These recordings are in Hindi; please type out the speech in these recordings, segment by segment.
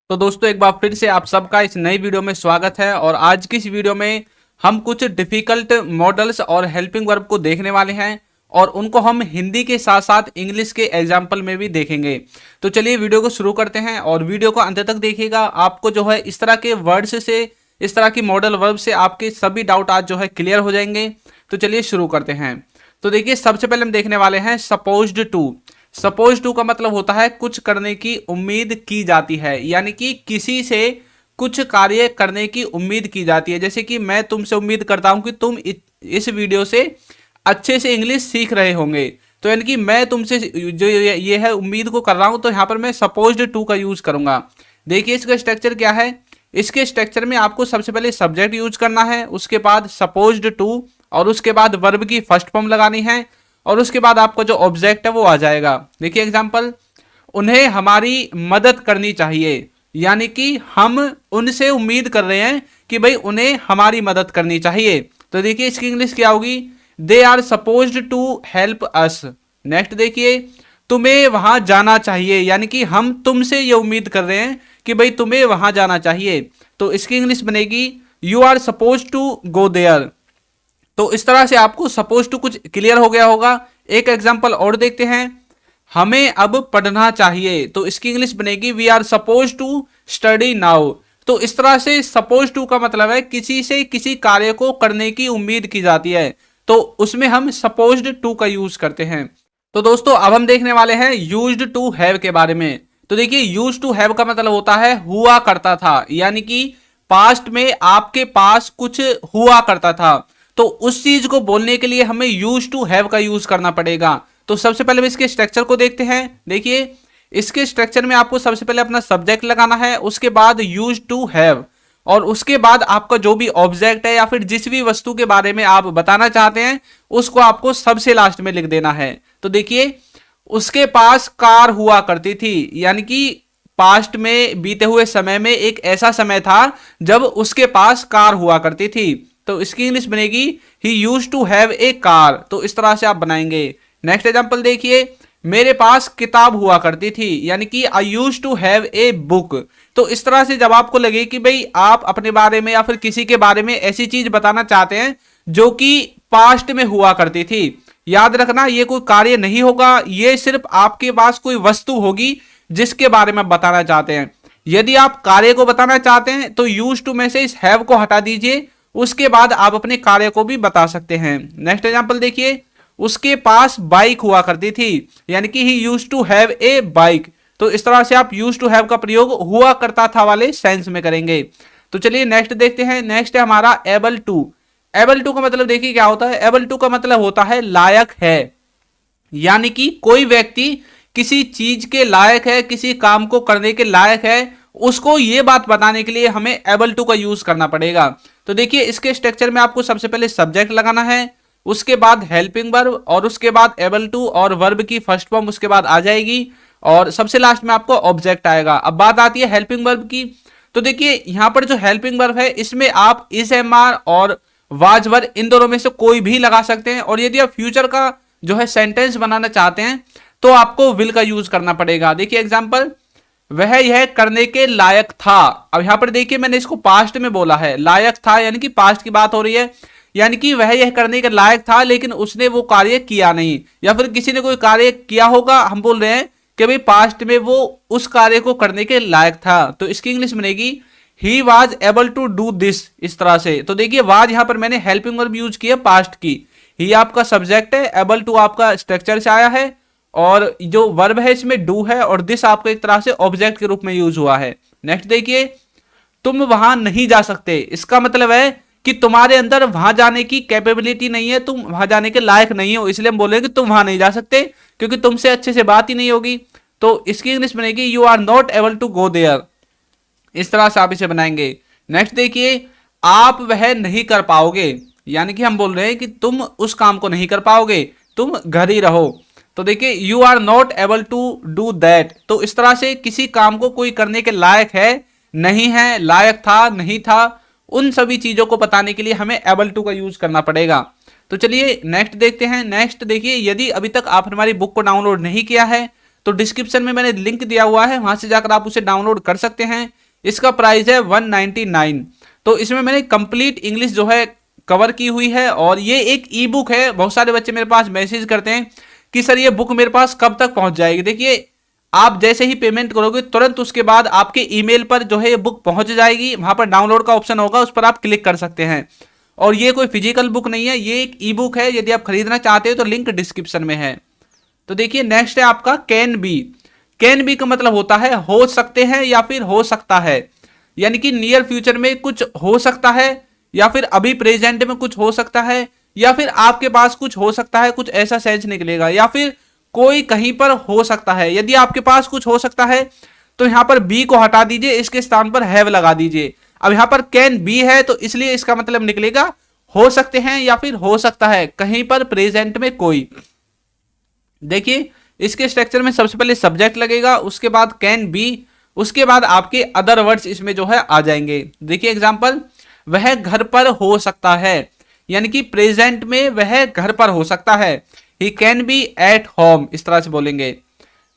तो दोस्तों एक बार फिर से आप सबका इस नई वीडियो में स्वागत है। और आज की इस वीडियो में हम कुछ डिफिकल्ट मॉडल्स और हेल्पिंग वर्ब को देखने वाले हैं और उनको हम हिंदी के साथ साथ इंग्लिश के एग्जाम्पल में भी देखेंगे। तो चलिए वीडियो को शुरू करते हैं और वीडियो को अंत तक देखिएगा। आपको जो है इस तरह के वर्ड्स से, इस तरह की मॉडल वर्ब से आपके सभी डाउट आज जो है क्लियर हो जाएंगे। तो चलिए शुरू करते हैं। तो देखिए सबसे पहले हम देखने वाले हैं सपोज्ड टू। सपोज टू का मतलब होता है कुछ करने की उम्मीद की जाती है, यानी कि किसी से कुछ कार्य करने की उम्मीद की जाती है। जैसे कि मैं तुमसे उम्मीद करता हूं कि तुम इस वीडियो से अच्छे से इंग्लिश सीख रहे होंगे। तो यानी कि मैं तुमसे जो ये है उम्मीद को कर रहा हूं, तो यहां पर मैं सपोज्ड टू का यूज करूंगा। देखिए इसका स्ट्रक्चर क्या है। इसके स्ट्रक्चर में आपको सबसे पहले सब्जेक्ट यूज करना है, उसके बाद सपोज्ड टू, और उसके बाद वर्ब की फर्स्ट फॉर्म लगानी है, और उसके बाद आपका जो ऑब्जेक्ट है वो आ जाएगा। देखिए एग्जांपल, उन्हें हमारी मदद करनी चाहिए, यानी कि हम उनसे उम्मीद कर रहे हैं कि भाई उन्हें हमारी मदद करनी चाहिए। तो देखिए इसकी इंग्लिश क्या होगी, they are supposed to help us. Next देखिए, तुम्हें वहां जाना चाहिए, यानी कि हम तुमसे ये उम्मीद कर रहे हैं कि भाई तुम्हें वहां जाना चाहिए। तो इसकी इंग्लिश बनेगी you are suppose to go there. तो इस तरह से आपको सपोज टू कुछ क्लियर हो गया होगा। एक एग्जांपल और देखते हैं, हमें अब पढ़ना चाहिए। तो इसकी इंग्लिश बनेगी we are suppose to study now. तो इस तरह से सपोज टू का मतलब है किसी से किसी कार्य को करने की उम्मीद की जाती है, तो उसमें हम सपोज्ड टू का यूज करते हैं। तो दोस्तों अब हम देखने वाले हैं यूज्ड टू हैव के बारे में। तो देखिए यूज टू हैव का मतलब होता है हुआ करता था, यानी कि पास्ट में आपके पास कुछ हुआ करता था, तो उस चीज को बोलने के लिए हमें यूज टू हैव का यूज करना पड़ेगा। तो सबसे पहले इसके स्ट्रक्चर को देखते हैं। देखिए इसके स्ट्रक्चर में आपको सबसे पहले अपना सब्जेक्ट लगाना है, उसके बाद यूज टू हैव, और उसके बाद आपका जो भी ऑब्जेक्ट है या फिर जिस भी वस्तु के बारे में आप बताना चाहते हैं उसको आपको सबसे लास्ट में लिख देना है। तो देखिए उसके पास कार हुआ करती थी, यानी कि पास्ट में बीते हुए समय में एक ऐसा समय था जब उसके पास कार हुआ करती थी। तो इसकी इंग्लिश बनेगी he used to have a car. तो इस तरह से आप बनाएंगे। नेक्स्ट एग्जांपल देखिए, मेरे पास किताब हुआ करती थी, यानी कि I used to have a book. तो इस तरह से जब आपको लगे कि भाई आप अपने बारे में या फिर किसी के बारे में ऐसी चीज बताना चाहते हैं जो कि पास्ट में हुआ करती थी, याद रखना ये कोई कार्य नहीं होगा, ये सिर्फ आपके पास कोई वस्तु होगी जिसके बारे में बताना चाहते हैं। यदि आप कार्य को बताना चाहते हैं तो यूज टू में से इस हैव को हटा दीजिए, उसके बाद आप अपने कार्य को भी बता सकते हैं। नेक्स्ट एग्जांपल देखिए, उसके पास बाइक हुआ करती थी, यानी कि he used to have a bike. तो इस तरह से आप यूज्ड टू हैव का प्रयोग हुआ करता था वाले सेंस में करेंगे। तो चलिए नेक्स्ट देखते हैं। नेक्स्ट है हमारा एबल टू। एबल टू का मतलब देखिए क्या होता है। एबल टू का मतलब होता है लायक है, यानी कि कोई व्यक्ति किसी चीज के लायक है, किसी काम को करने के लायक है, उसको ये बात बताने के लिए हमें एबल टू का यूज करना पड़ेगा। तो देखिए इसके स्ट्रक्चर में आपको सबसे पहले सब्जेक्ट लगाना है, उसके बाद हेल्पिंग वर्ब, और उसके बाद एबल टू और वर्ब की फर्स्ट फॉर्म उसके बाद आ जाएगी, और सबसे लास्ट में आपको ऑब्जेक्ट आएगा। अब बात आती है हेल्पिंग वर्ब की। तो देखिए यहां पर जो हेल्पिंग वर्ब है इसमें आप इस एम आर और वाज वर्ब इन दोनों में से कोई भी लगा सकते हैं, और यदि आप फ्यूचर का जो है सेंटेंस बनाना चाहते हैं तो आपको विल का यूज करना पड़ेगा। देखिए एग्जाम्पल, वह यह करने के लायक था। अब यहां पर देखिए मैंने इसको पास्ट में बोला है, लायक था यानी कि पास्ट की बात हो रही है, यानी कि वह यह करने के लायक था लेकिन उसने वो कार्य किया नहीं, या फिर किसी ने कोई कार्य किया होगा, हम बोल रहे हैं कि भाई पास्ट में वो उस कार्य को करने के लायक था। तो इसकी इंग्लिश बनेगी he was able to do this. इस तरह से तो देखिए वाज यहां पर मैंने हेल्पिंग वर्ब यूज किया पास्ट की, ही आपका सब्जेक्ट है, एबल टू आपका स्ट्रक्चर से आया है, और जो वर्ब है इसमें डू है, और दिस आपका एक तरह से ऑब्जेक्ट के रूप में यूज हुआ है। नेक्स्ट देखिए, तुम वहां नहीं जा सकते। इसका मतलब है कि तुम्हारे अंदर वहां जाने की कैपेबिलिटी नहीं है, तुम वहां जाने के लायक नहीं हो, इसलिए हम बोलेंगे कि तुम वहां नहीं जा सकते क्योंकि तुमसे अच्छे से बात ही नहीं होगी। तो इसकी इंग्लिश बनेगी you are not able to go there. इस तरह से आप इसे बनाएंगे। नेक्स्ट देखिए, आप वह नहीं कर पाओगे, यानी कि हम बोल रहे हैं कि तुम उस काम को नहीं कर पाओगे, तुम घर ही रहो। तो देखिए you are not able to do that. तो इस तरह से किसी काम को कोई करने के लायक है, नहीं है, लायक था, नहीं था, उन सभी चीजों को बताने के लिए हमें एबल टू का यूज करना पड़ेगा। तो चलिए नेक्स्ट देखते हैं। नेक्स्ट देखिए, यदि अभी तक आपने हमारी बुक को डाउनलोड नहीं किया है तो डिस्क्रिप्शन में मैंने लिंक दिया हुआ है, वहां से जाकर आप उसे डाउनलोड कर सकते हैं। इसका प्राइस है 199। तो इसमें मैंने कंप्लीट इंग्लिश जो है कवर की हुई है, और ये एक ई बुक है। बहुत सारे बच्चे मेरे पास मैसेज करते हैं कि सर ये बुक मेरे पास कब तक पहुंच जाएगी। देखिए, आप जैसे ही पेमेंट करोगे तुरंत उसके बाद आपके ईमेल पर जो है ये बुक पहुंच जाएगी। वहां पर डाउनलोड का ऑप्शन होगा, उस पर आप क्लिक कर सकते हैं। और ये कोई फिजिकल बुक नहीं है, ये एक ई बुक है। यदि आप खरीदना चाहते हो तो लिंक डिस्क्रिप्शन में है। तो देखिए, नेक्स्ट है आपका कैन बी। कैन बी का मतलब होता है हो सकते हैं या फिर हो सकता है, यानी कि नियर फ्यूचर में कुछ हो सकता है, या फिर अभी प्रेजेंट में कुछ हो सकता है, या फिर आपके पास कुछ हो सकता है, कुछ ऐसा सेंस निकलेगा। या फिर कोई कहीं पर हो सकता है। यदि आपके पास कुछ हो सकता है तो यहां पर बी को हटा दीजिए, इसके स्थान पर हैव लगा दीजिए। अब यहां पर कैन बी है तो इसलिए इसका मतलब निकलेगा हो सकते हैं या फिर हो सकता है, कहीं पर प्रेजेंट में कोई। देखिए, इसके स्ट्रक्चर में सबसे पहले सब्जेक्ट लगेगा, उसके बाद कैन बी, उसके बाद आपके अदर वर्ड्स इसमें जो है आ जाएंगे। देखिए एग्जांपल, वह घर पर हो सकता है, यानी कि प्रेजेंट में वह घर पर हो सकता है। He can be at home, इस तरह से बोलेंगे।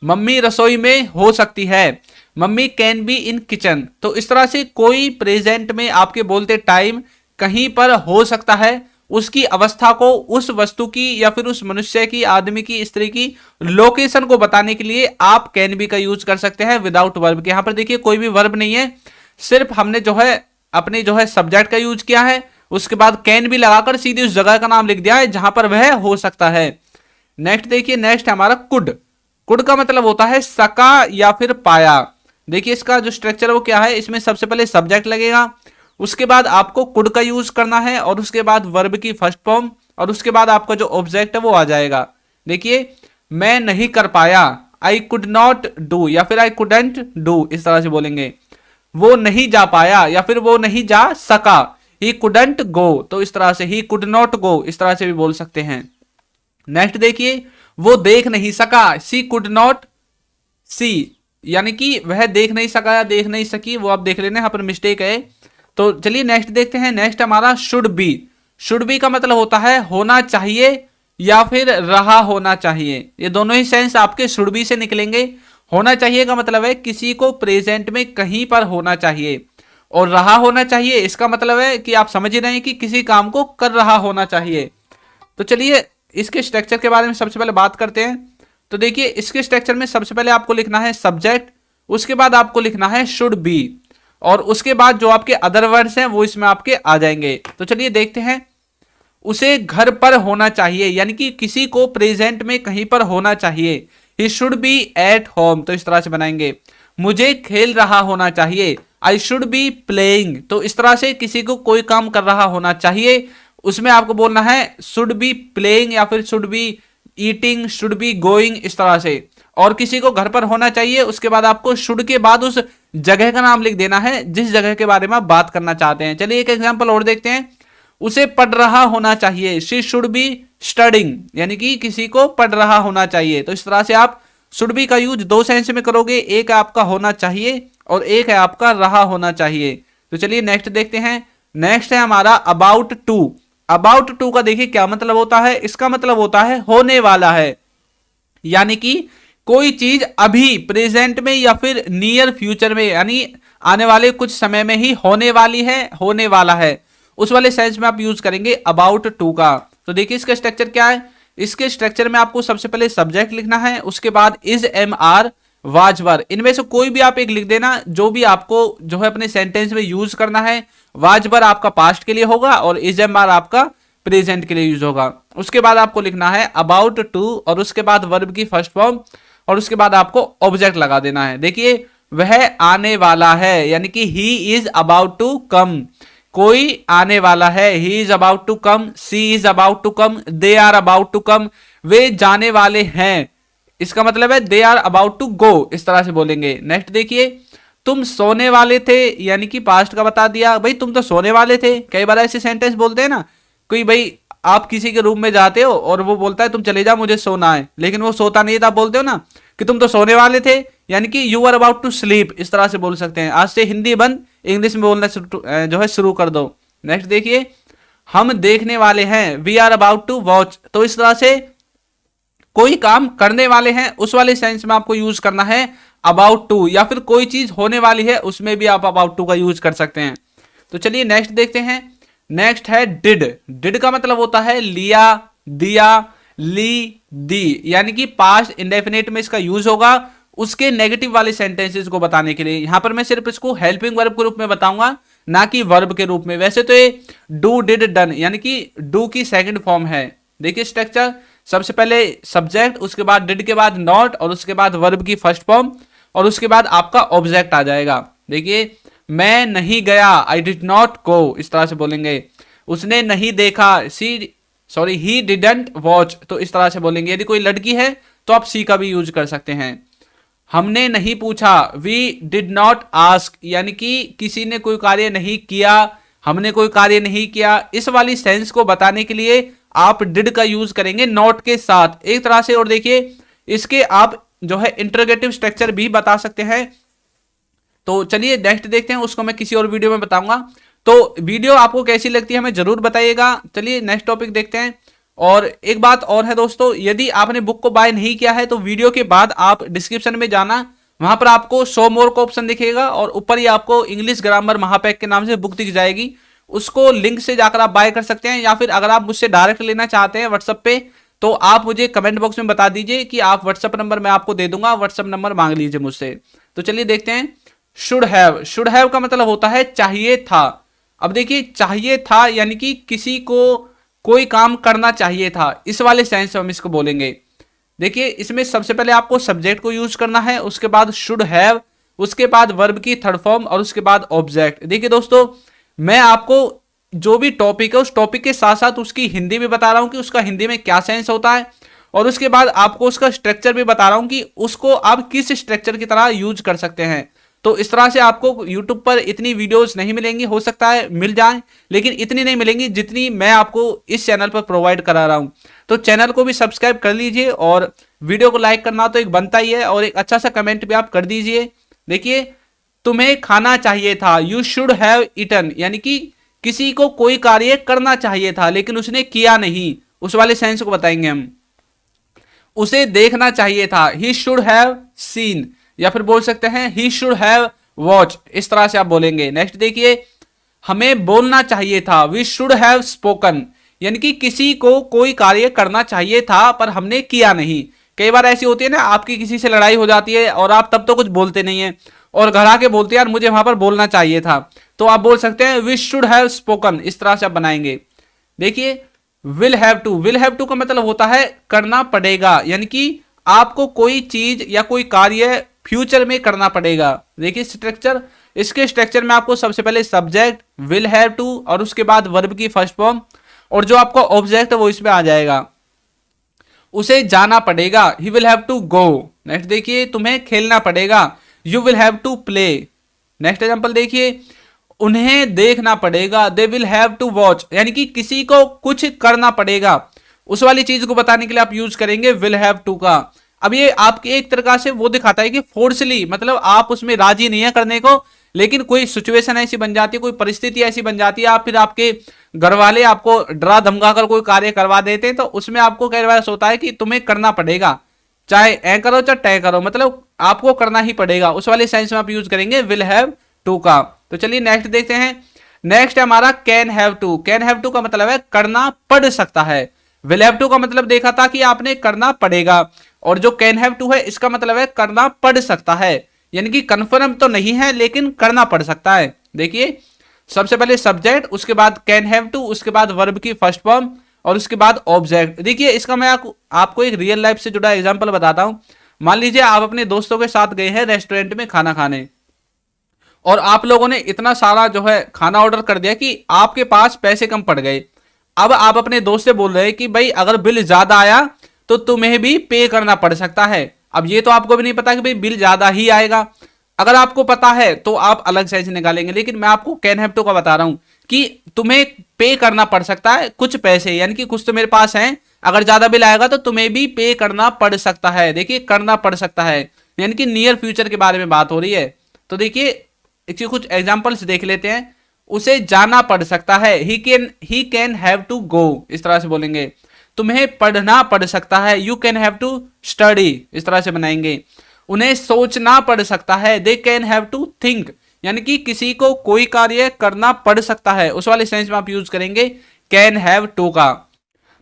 मम्मी रसोई में हो सकती है, mummy can be in kitchen. तो इस तरह से कोई प्रेजेंट में आपके बोलते टाइम कहीं पर हो सकता है, उसकी अवस्था को, उस वस्तु की या फिर उस मनुष्य की, आदमी की, स्त्री की लोकेशन को बताने के लिए आप कैन बी का यूज कर सकते हैं विदाउट वर्ब के। यहां पर देखिए कोई भी वर्ब नहीं है, सिर्फ हमने जो है अपने जो है सब्जेक्ट का यूज किया है, उसके बाद कैन बी लगाकर सीधे उस जगह का नाम लिख दिया है जहां पर वह हो सकता है। नेक्स्ट देखिए, नेक्स्ट है हमारा कुड। कुड का मतलब होता है सका या फिर पाया। देखिए इसका जो स्ट्रक्चर है वो क्या है, इसमें सबसे पहले सब्जेक्ट लगेगा, उसके बाद आपको कुड का यूज करना है, और उसके बाद वर्ब की फर्स्ट फॉर्म, और उसके बाद आपका जो ऑब्जेक्ट है वो आ जाएगा। देखिए, मैं नहीं कर पाया, आई कुड नॉट डू, या फिर आई कुडंट डू, इस तरह से बोलेंगे। वो नहीं जा पाया या फिर वो नहीं जा सका, ही कुडंट गो, तो इस तरह से ही कुड नॉट गो, इस तरह से भी बोल सकते हैं। नेक्स्ट देखिए, वो देख नहीं सका, सी कुड नॉट सी, यानी कि वह देख नहीं सका या देख नहीं सकी, वो आप देख लेना, यहाँ पर मिस्टेक है। तो चलिए नेक्स्ट देखते हैं। नेक्स्ट हमारा शुड बी। शुड बी का मतलब होता है होना चाहिए या फिर रहा होना चाहिए। ये दोनों ही सेंस आपके शुड बी से निकलेंगे। होना चाहिए का मतलब है किसी को प्रेजेंट में कहीं पर होना चाहिए, और रहा होना चाहिए इसका मतलब है कि आप समझ ही रहे हैं कि किसी काम को कर रहा होना चाहिए। तो चलिए इसके स्ट्रक्चर के बारे में सबसे पहले बात करते हैं। तो देखिए, इसके स्ट्रक्चर में सबसे पहले आपको लिखना है सब्जेक्ट, उसके बाद आपको लिखना है शुड बी, और उसके बाद जो आपके अदर वर्ड्स हैं वो इसमें आपके आ जाएंगे। तो चलिए देखते हैं। उसे घर पर होना चाहिए, यानी कि किसी को प्रेजेंट में कहीं पर होना चाहिए। He should be at home, तो इस तरह से बनाएंगे। मुझे खेल रहा होना चाहिए, आई शुड बी प्लेइंग, तो इस तरह से किसी को कोई काम कर रहा होना चाहिए, उसमें आपको बोलना है शुड बी प्लेइंग या फिर should be eating, should be going, इस तरह से। और किसी को घर पर होना चाहिए, उसके बाद आपको शुड के बाद उस जगह का नाम लिख देना है जिस जगह के बारे में आप बात करना चाहते हैं। चलिए एक एग्जांपल और देखते हैं। उसे पढ़ रहा होना चाहिए, शी शुड बी स्टडिंग, यानी कि किसी को पढ़ रहा होना चाहिए। तो इस तरह से आप शुड बी का यूज दो सेंस में करोगे, एक आपका होना चाहिए और एक है आपका रहा होना चाहिए। तो चलिए नेक्स्ट देखते हैं। नेक्स्ट है हमारा अबाउट टू। अबाउट टू का देखिए क्या मतलब होता है, इसका मतलब होता है होने वाला है, यानी कि कोई चीज अभी प्रेजेंट में या फिर नियर फ्यूचर में, यानी आने वाले कुछ समय में ही होने वाली है, होने वाला है, उस वाले सेंस में आप यूज करेंगे अबाउट टू का। तो देखिए इसका स्ट्रक्चर क्या है। इसके स्ट्रक्चर में आपको सबसे पहले सब्जेक्ट लिखना है, उसके बाद इज, एम, आर, वाज, वर, इनमें से कोई भी आप एक लिख देना जो भी आपको जो है अपने सेंटेंस में यूज करना है। वाज, वर आपका पास्ट के लिए होगा और इज, एम, आर आपका प्रेजेंट के लिए यूज होगा। उसके बाद आपको लिखना है अबाउट टू, और उसके बाद वर्ब की फर्स्ट फॉर्म, और उसके बाद आपको ऑब्जेक्ट लगा देना है। देखिए, वह आने वाला है, यानी कि he is about to come, कोई आने वाला है, he is about to come, she is about to come, they are about to come, वे जाने वाले हैं, इसका मतलब है they are about to go, इस तरह से बोलेंगे। नेक्स्ट देखिए, तुम सोने वाले थे, यानी कि पास्ट का बता दिया, भाई तुम तो सोने वाले थे। कई बार ऐसे सेंटेंस बोलते हैं ना, कोई भाई आप किसी के रूम में जाते हो और वो बोलता है तुम चले जाओ मुझे सोना है, लेकिन वो सोता नहीं था, बोलते हो ना कि तुम तो सोने वाले थे, यानी कि you are about to sleep, इस तरह से बोल सकते हैं। आज से हिंदी बंद, इंग्लिश में बोलना जो है शुरू कर दो। नेक्स्ट देखिए, हम देखने वाले हैं, we are about to watch, तो इस तरह से कोई काम करने वाले हैं उस वाले सेंस में आपको यूज करना है अबाउट टू, या फिर कोई चीज होने वाली है उसमें भी आप अबाउट टू का यूज कर सकते हैं। तो चलिए नेक्स्ट देखते हैं। नेक्स्ट है डिड। डिड का मतलब होता है लिया, दिया, ली, दी, यानी कि पास्ट इंडेफिनिट में इसका यूज होगा उसके नेगेटिव वाले सेंटेंसेस को बताने के लिए। यहां पर मैं सिर्फ इसको हेल्पिंग वर्ब के रूप में बताऊंगा, ना कि वर्ब के रूप में। वैसे तो ये डू, डिड, डन यानी कि डू की सेकंड फॉर्म है। देखिए स्ट्रक्चर, सबसे पहले सब्जेक्ट, उसके बाद डिड के बाद नॉट, और उसके बाद वर्ब की फर्स्ट फॉर्म, और उसके बाद आपका ऑब्जेक्ट आ जाएगा। देखिए मैं नहीं गया, आई डिड नॉट गो, इस तरह से बोलेंगे। उसने नहीं देखा, ही डिडंट वॉच, तो इस तरह से बोलेंगे। यदि कोई लड़की है तो आप सी का भी यूज कर सकते हैं। हमने नहीं पूछा, वी डिड नॉट आस्क, यानी कि किसी ने कोई कार्य नहीं किया, हमने कोई कार्य नहीं किया। इस वाली सेंस को बताने के लिए आप डिड का यूज करेंगे नॉट के साथ एक तरह से। और देखिए इसके आप जो है इंटरोगेटिव स्ट्रक्चर भी बता सकते हैं। तो चलिए नेक्स्ट देखते हैं, उसको मैं किसी और वीडियो में बताऊंगा। तो वीडियो आपको कैसी लगती है हमें जरूर बताइएगा। चलिए नेक्स्ट टॉपिक देखते हैं। और एक बात और है दोस्तों, यदि आपने बुक को बाय नहीं किया है तो वीडियो के बाद आप डिस्क्रिप्शन में जाना, वहां पर आपको शो मोर का ऑप्शन दिखेगा और ऊपर ही आपको इंग्लिश ग्रामर महापैक के नाम से बुक दिख जाएगी। उसको लिंक से जाकर आप बाय कर सकते हैं, या फिर अगर आप मुझसे डायरेक्ट लेना चाहते हैं व्हाट्सएप पे तो आप मुझे कमेंट बॉक्स में बता दीजिए कि आप व्हाट्सएप नंबर मैं आपको दे दूंगा, व्हाट्सएप नंबर मांग लीजिए मुझसे। तो चलिए देखते हैं। Should have. शुड हैव का मतलब होता है चाहिए था। अब देखिए चाहिए था यानी कि किसी को कोई काम करना चाहिए था, इस वाले सेंस में हम इसको बोलेंगे। देखिए इसमें सबसे पहले आपको सब्जेक्ट को यूज करना है, उसके बाद शुड हैव, उसके बाद वर्ब की थर्ड फॉर्म, और उसके बाद ऑब्जेक्ट। देखिए दोस्तों मैं आपको जो भी टॉपिक है उस टॉपिक के साथ साथ उसकी हिंदी भी बता रहा हूं कि उसका हिंदी में क्या सेंस होता है, और उसके बाद आपको उसका स्ट्रक्चर भी बता रहा हूं कि उसको आप किस स्ट्रक्चर की तरह यूज कर सकते हैं। तो इस तरह से आपको YouTube पर इतनी वीडियोस नहीं मिलेंगी, हो सकता है मिल जाएं, लेकिन इतनी नहीं मिलेंगी जितनी मैं आपको इस चैनल पर प्रोवाइड करा रहा हूं। तो चैनल को भी सब्सक्राइब कर लीजिए, और वीडियो को लाइक करना तो एक बनता ही है, और एक अच्छा सा कमेंट भी आप कर दीजिए। देखिए तुम्हें खाना चाहिए था, यू शुड हैव ईटन, यानी कि किसी को कोई कार्य करना चाहिए था लेकिन उसने किया नहीं, उस वाले सेंस को बताएंगे हम। उसे देखना चाहिए था, ही शुड हैव सीन, या फिर बोल सकते हैं ही शुड हैव वॉच, इस तरह से आप बोलेंगे। नेक्स्ट देखिए हमें बोलना चाहिए था, वी शुड हैव स्पोकन, यानी कि किसी को कोई कार्य करना चाहिए था पर हमने किया नहीं। कई बार ऐसी होती है ना, आपकी किसी से लड़ाई हो जाती है और आप तब तो कुछ बोलते नहीं है, और घर आके बोलते हैं यार मुझे वहां पर बोलना चाहिए था, तो आप बोल सकते हैं वी शुड हैव स्पोकन, इस तरह से आप बनाएंगे। देखिए will have to. Will have to का मतलब होता है करना पड़ेगा, यानी कि आपको कोई चीज या कोई कार्य फ्यूचर में करना पड़ेगा। देखिए स्ट्रक्चर, इसके स्ट्रक्चर में आपको सबसे पहले सब्जेक्ट विल हैव टू, और उसके बाद वर्ब की फर्स्ट फॉर्म, और जो आपका ऑब्जेक्ट है वो इसमें आ जाएगा। उसे जाना पड़ेगा, he will have to go. Next देखिए तुम्हें खेलना पड़ेगा, you will have to play. Next example देखिए उन्हें देखना पड़ेगा, they will have to watch, यानी कि किसी को कुछ करना पड़ेगा, उस वाली चीज को बताने के लिए आप यूज करेंगे विल हैव टू का। अब ये आपके एक तरह से वो दिखाता है कि फोर्सली, मतलब आप उसमें राजी नहीं है करने को, लेकिन कोई सिचुएशन ऐसी बन जाती है, कोई परिस्थिति ऐसी बन जाती है, आप फिर आपके घर वाले आपको डरा धमका कर कोई कार्य करवा देते हैं, तो उसमें आपको कई बार होता है कि तुम्हें करना पड़ेगा, चाहे ए करो चाहे टै करो, मतलब आपको करना ही पड़ेगा, उस वाले सेंस में आप यूज करेंगे विल हैव टू का। तो चलिए नेक्स्ट देखते हैं। नेक्स्ट है हमारा can have to. Can have to का मतलब है करना पड़ सकता है। विल हैव टू का मतलब देखा था कि आपने करना पड़ेगा, और जो कैन हैव टू है इसका मतलब है करना पड़ सकता है, यानी कि कंफर्म तो नहीं है लेकिन करना पड़ सकता है। देखिए सबसे पहले सब्जेक्ट, उसके बाद कैन हैव टू, उसके बाद वर्ब की फर्स्ट फॉर्म, और उसके बाद ऑब्जेक्ट। देखिए इसका मैं आपको एक रियल लाइफ से जुड़ा एग्जांपल बताता हूं। मान लीजिए आप अपने दोस्तों के साथ गए हैं रेस्टोरेंट में खाना खाने, और आप लोगों ने इतना सारा जो है खाना ऑर्डर कर दिया कि आपके पास पैसे कम पड़ गए। अब आप अपने दोस्त से बोल रहे हैं कि भाई अगर बिल ज्यादा आया तो तुम्हें भी पे करना पड़ सकता है। अब ये तो आपको भी नहीं पता कि भाई बिल ज्यादा ही आएगा, अगर आपको पता है तो आप अलग सेंस निकालेंगे, लेकिन मैं आपको कैन हैव टू का बता रहा हूं कि तुम्हें पे करना पड़ सकता है कुछ पैसे, यानी कि कुछ तो मेरे पास हैं, अगर ज्यादा बिल आएगा तो तुम्हें भी पे करना पड़ सकता है। देखिए करना पड़ सकता है यानी कि नियर फ्यूचर के बारे में बात हो रही है। तो देखिए इसके कुछ एग्जांपल्स देख लेते हैं। उसे जाना पड़ सकता है, he can have to go, इस तरह से बोलेंगे। तुम्हें पढ़ना पड़ सकता है, you can have to study, इस तरह से बनाएंगे। उन्हें सोचना पड़ सकता है, they can have to think, यानी कि किसी को कोई कार्य करना पड़ सकता है, उस वाले सेंस में आप यूज करेंगे कैन हैव टू का।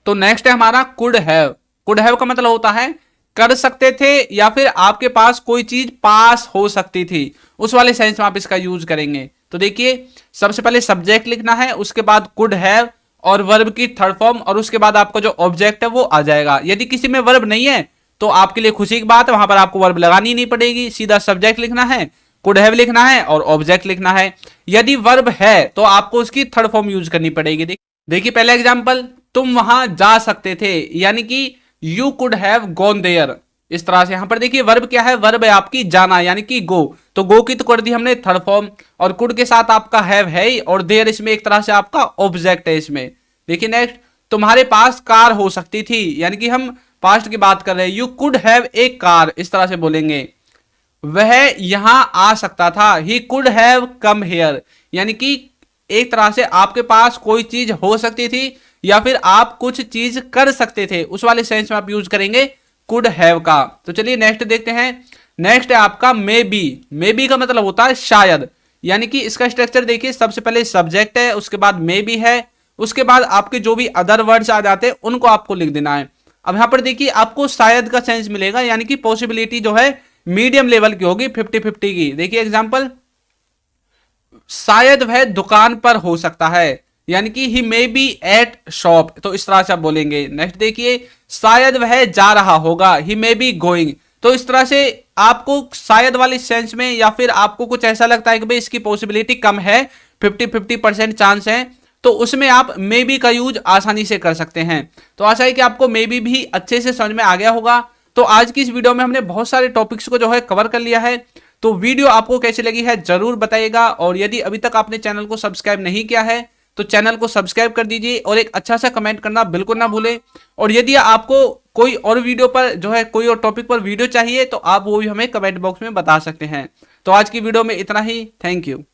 तो नेक्स्ट है हमारा कुड हैव। कुड हैव का मतलब होता है कर सकते थे या फिर आपके पास कोई चीज पास हो सकती थी, उस वाले सेंस में आप इसका यूज करेंगे। तो देखिए सबसे पहले सब्जेक्ट लिखना है, उसके बाद कुड हैव और वर्ब की थर्ड फॉर्म, और उसके बाद आपका जो ऑब्जेक्ट है वो आ जाएगा। यदि किसी में वर्ब नहीं है तो आपके लिए खुशी की बात है, वहां पर आपको वर्ब लगानी नहीं पड़ेगी, सीधा सब्जेक्ट लिखना है, कुड हैव लिखना है और ऑब्जेक्ट लिखना है। यदि वर्ब है तो आपको उसकी थर्ड फॉर्म यूज करनी पड़ेगी। देखिए पहला एग्जांपल, तुम वहां जा सकते थे, यानी कि you could have gone there, इस तरह से। यहां पर देखिए वर्ब क्या है, वर्ब है आपकी जाना, यानी कि गो, तो गो की तो कर दी हमने थर्ड फॉर्म, और कुड के साथ आपका हैव है ही, और देयर इसमें एक तरह से आपका ऑब्जेक्ट है इसमें। देखिए नेक्स्ट, तुम्हारे पास कार हो सकती थी, यानी कि हम पास्ट की बात कर रहे हैं, you could have a car, इस तरह से बोलेंगे। वह यहां आ सकता था, he could have come here, यानी कि एक तरह से आपके पास कोई चीज हो सकती थी या फिर आप कुछ चीज कर सकते थे, उस वाले सेंस में आप यूज करेंगे कुड हैव का। तो चलिए नेक्स्ट देखते हैं। नेक्स्ट है आपका मे बी। मे बी का मतलब होता है शायद, यानी कि इसका स्ट्रक्चर देखिए, सबसे पहले सब्जेक्ट है, उसके बाद मे बी है, उसके बाद आपके जो भी अदर वर्ड्स आ जाते हैं उनको आपको लिख देना है। अब यहां पर देखिए आपको शायद का सेंस मिलेगा, यानी कि पॉसिबिलिटी जो है मीडियम लेवल की होगी, 50-50 की। देखिए एग्जांपल, शायद वह दुकान पर हो सकता है, यानी कि ही मे बी एट शॉप, तो इस तरह से आप बोलेंगे। नेक्स्ट देखिए, शायद वह जा रहा होगा, ही मे बी गोइंग, तो इस तरह से आपको शायद वाली सेंस में, या फिर आपको कुछ ऐसा लगता है कि भाई इसकी पॉसिबिलिटी कम है, 50-50% चांस है, तो उसमें आप मे बी का यूज आसानी से कर सकते हैं। तो आशा है कि आपको मे बी भी अच्छे से समझ में आ गया होगा। तो आज की इस वीडियो में हमने बहुत सारे टॉपिक्स को जो है कवर कर लिया है। तो वीडियो आपको कैसी लगी है जरूर बताइएगा, और यदि अभी तक आपने चैनल को सब्सक्राइब नहीं किया है तो चैनल को सब्सक्राइब कर दीजिए, और एक अच्छा सा कमेंट करना बिल्कुल ना भूलें। और यदि आपको कोई और वीडियो पर जो है कोई और टॉपिक पर वीडियो चाहिए तो आप वो भी हमें कमेंट बॉक्स में बता सकते हैं। तो आज की वीडियो में इतना ही, थैंक यू।